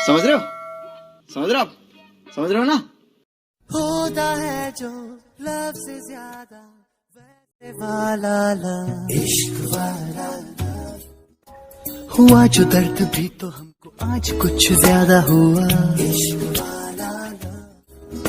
समझ रहे हो, समझ रहे हो आप, समझ रहे हो ना। होता है जो लव से ज्यादा वैसे वाला लव, इश्क वाला लव। हुआ जो दर्द भी तो हमको आज कुछ ज्यादा हुआ, इश्क वाला लव।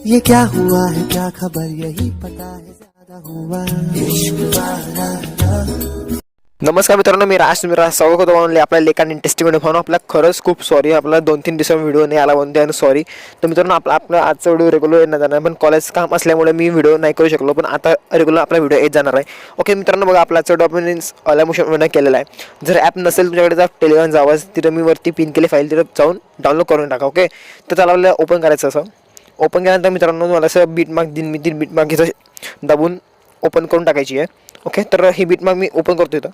ये क्या हुआ है क्या खबर यही पता है ज्यादा हुआ, इश्क वाला लव। नमस्कार मित्रांनो, मी स्वागत होतो म्हणले आपल्या लेखन इंटरेस्टिंग व्हिडिओ म्हणून आपला खरंच खूप सॉरी, आपला 2-3 दिवसांनी व्हिडिओ नाही आला म्हणते आणि सॉरी. तर मित्रांनो आपला आजचा व्हिडिओ रेग्युलर येणार जाणार, पण कॉलेज काम असल्यामुळे मी व्हिडिओ नाही करू शकलो, पण आता रेग्युलर आपला व्हिडिओ येत जाणार आहे. ओके मित्रांनो, बघा आपला आजचा डॉक्युमेंट्स ऑलमोशन केलेला आहे. जर ॲप नसेल तुमच्याकडे तर टेलिग्राम जावं, तिथं मी वरती पिन केली फाईल, तिथं जाऊन डाउनलोड करून टाका. ओके, तर त्याला आपल्याला ओपन करायचं. असं ओपन केल्यानंतर मित्रांनो मला असं बीटमार्क तीन बीटमार्क इथं दाबून ओपन करून टाकायची आहे. ओके, तर ही बीटमार्क मी ओपन करतो इथं.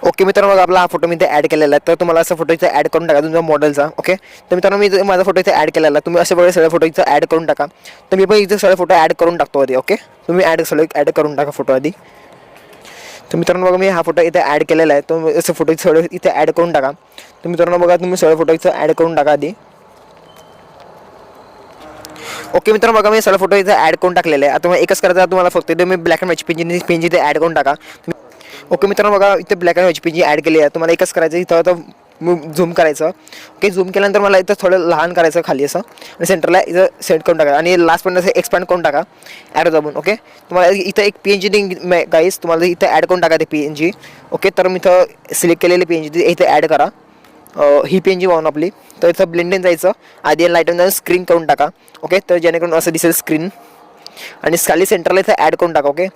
ओके मित्रांनो, बघा आपला हा फोटो मी इथे ॲड केलेला आहे. तर तुम्हाला असा फोटो इथे ॲड करून टाका तुमच्या मॉडेलचा. ओके, तर मित्रांनो मी माझा फोटो इथे ॲड केलेला आहे. तुम्ही असे वेळेस सगळे फोटो इथे ॲड करून टाका. तर मी पण इथे सगळे फोटो ॲड करून टाकतो आधी. ओके, तुम्ही ॲड करून टाका फोटो आधी. तर मित्रांनो बघा मी हा फोटो इथे ॲड केलेला आहे. तो असे फोटो सगळे इथे ॲड करून टाका. तर मित्रांनो बघा तुम्ही सगळे फोटो इथे ॲड करून टाका आधी. ओके मित्रांनो बघा मी सगळे फोटो इथे ॲड करून टाकलेले आहे. आता मला एकच करायचं आहे, तुम्हाला फक्त इथे मी ब्लॅक अँड व्हाईट पेन इथे ॲड करून टाका. ओके मित्रांनो बघा इथे black and white pen add केली आहे. तुम्हाला एकच करायचं इथं आता झूम करायचं. ओके, झूम केल्यानंतर मला इथं थोडं लहान करायचं खाली असं, आणि सेंटरला इथं सेट करून टाका आणि लास्ट पण असं एक्सपांड करून टाका ॲरो दाबून. ओके, तुम्हाला इथं एक PNG गाईस तुम्हाला इथं ॲड करून टाका ते PNG. ओके, तर मी इथं सिलेक्ट केलेली PNG इथे ॲड करा. ही PNG वाहून आपली. तर इथं ब्लेंडिंग जायचं आधी, लाईटून जाऊन स्क्रीन करून टाका. ओके, तर जेणेकरून असं दिसेल स्क्रीन, आणि खाली सेंटरला इथं ॲड करून टाका. ओके,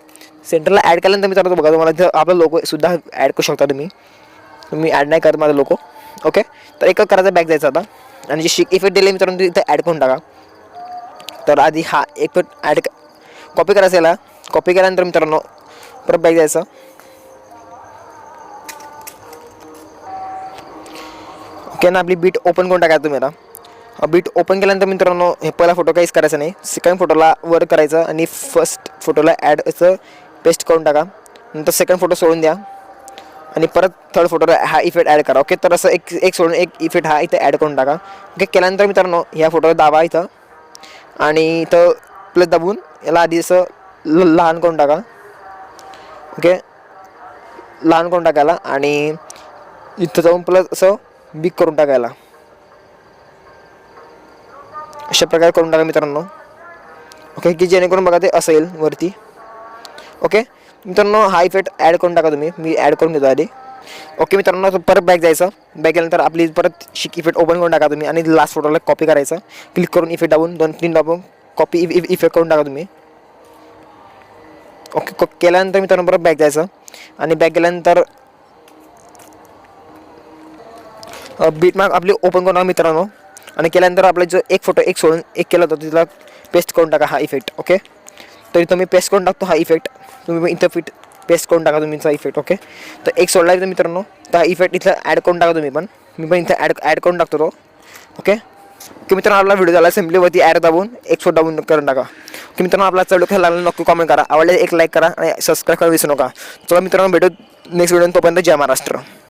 सेंटरला ॲड केल्यानंतर मित्रांनो बघा तुम्हाला इथं आपला लोगो सुद्धा ॲड करू शकता तुम्ही ॲड नाही करत माझा लोगो. ओके, तर एक करायचा बॅक जायचं आता, आणि जे इफेक्ट दिले मित्रांनो इथं ॲड करून टाका. तर आधी हा इफेक्ट ॲड कॉपी करायचा, याला कॉपी केल्यानंतर मित्रांनो परत बॅक जायचं. ओके ना, आपली बीट ओपन करून टाका तुम्ही. आता बीट ओपन केल्यानंतर मित्रांनो हे पहिला फोटो काहीच करायचा नाही, सेकंड फोटोला वर करायचं आणि फर्स्ट फोटोला ॲड असं पेस्ट करून टाका. नंतर सेकंड फोटो सोडून द्या आणि परत थर्ड फोटोला हा इफेक्ट ॲड करा. ओके, तर असं एक सोडून एक इफेक्ट हा इथे ॲड करून टाका. ओके, केल्यानंतर मित्रांनो ह्या फोटोला दाबा इथं, आणि इथं प्लस दाबून याला आधी असं लहान करून टाका. ओके, लहान करून टाकायला, आणि इथं जाऊन प्लस असं बिग करून टाकायला. अशा प्रकारे करून टाका मित्रांनो. ओके, की जेणेकरून बघा ते असं येईल वरती. ओके मित्रांनो, हा इफेक्ट ॲड करून टाका तुम्ही, मी ॲड करून देतो आधी. ओके मित्रांनो, परत बॅक जायचं. बॅक गेल्यानंतर आपली परत इफेक्ट ओपन करून टाका तुम्ही, आणि लास्ट फोटोला कॉपी करायचं. क्लिक करून इफेक्ट दाबून 2-3 दाबून कॉपी इफेक्ट करून टाका तुम्ही. ओके, केल्यानंतर मित्रांनो परत बॅक जायचं, आणि बॅक गेल्यानंतर बीटमार्क आपली ओपन करून टाका मित्रांनो, आणि केल्यानंतर आपला जो एक फोटो एक सोडून एक केला होता तिथला पेस्ट करून टाका हा इफेक्ट. ओके, तर इथं मी पेस्ट करून टाकतो हा इफेक्ट, तुम्ही इथं पेस्ट करून टाका तुमचा इफेक्ट. ओके, तर एक सोडला इथं मित्रांनो, तर हा इफेक्ट इथं ॲड करून टाका तुम्ही पण, मी पण इथं ॲड करून टाकतो तो. ओके की मित्रांनो आपला व्हिडिओ झाला, सिम्पलीवरती ॲड दाबून एक फोटो दाबून करून टाका. की मित्रांनो आपला चढ खेळायला लागला नक्की कॉमेंट करा, आवडले एक लाईक करा आणि सबस्क्राईब करा विसरू नका. चला मित्रांनो भेटू नेक्स्ट व्हिडिओ, तोपर्यंत जय महाराष्ट्र.